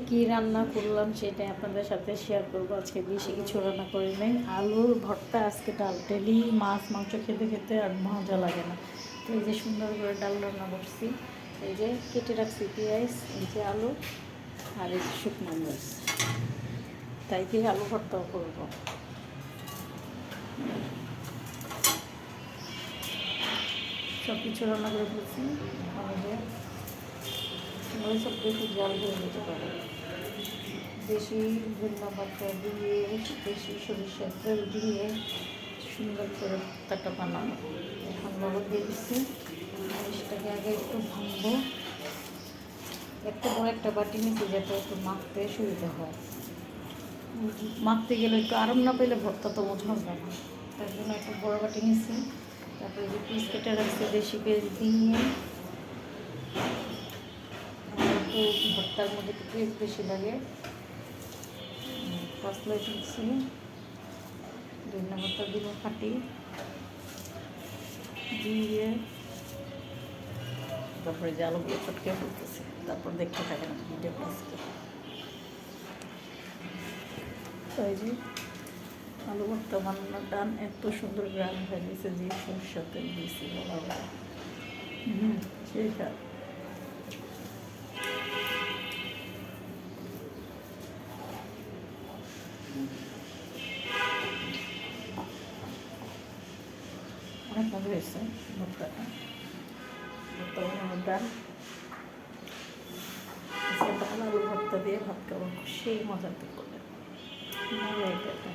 কি রান্না করলাম সেটাই আপনাদের সাথে শেয়ার করবো। আজকে বেশি কিছু রান্না করি নাই, আলুর ভর্তা, আজকে ডাল। ডেলি মাছ মাংস খেতে খেতে আর মজা লাগে না, তো এই যে সুন্দর করে ডাল রান্না করছি। এই যে কেটে রাখছি পেঁয়াজ, এই যে আলু, আর এই যে শুকনো মরিচ, তাই দিয়ে আলু ভর্তাও করবো। সব কিছু রান্না করে ফেলছি। আমাদের মরিচ একটু জল হয়ে যেতে পারে, বেশি ধনিয়া পাতা দিয়ে, বেশি সরিষার তেল দিয়ে সুন্দর করে ভর্তাটা বানানো। এখন লবণ দিয়ে দিচ্ছি, মরিচটাকে আগে একটু ভাঙবো। একটা বড় একটা বাটি নিচ্ছি যাতে একটু মাখতে সুবিধা হয়। মাখতে গেলে একটু আরাম না পেলে ভর্তা তো মজা হবে না, তার জন্য একটু বড় বাটি নিচ্ছি। তারপরে যে পিস কেটে রাখছি দেশি পেঁয়াজ দিয়ে, একটু ভর্তার মধ্যে একটু পেঁয়াজ বেশি লাগে, কসলাই দিচ্ছি, ধনিয়া পাতা দিব ফাটি দিয়ে, তারপরে যে আলুগুলো চটকে ফেলতেছি। তারপর দেখতে থাকেন ভিডিও প্লিজকে। তো এই যে আলু ভর্তা বানানোর ডান, এত সুন্দর গ্রাম হয়ে গেছে যে সরষের তেল দিয়েছি বলা সেই স্বাদ। অনেক মজা হয়েছে ভর্তাটা। ভর্তা বানানোর ডাল, আলু ভর্তা দিয়ে ভাত খাবো, সেই মজাতে করলে মজা এটা।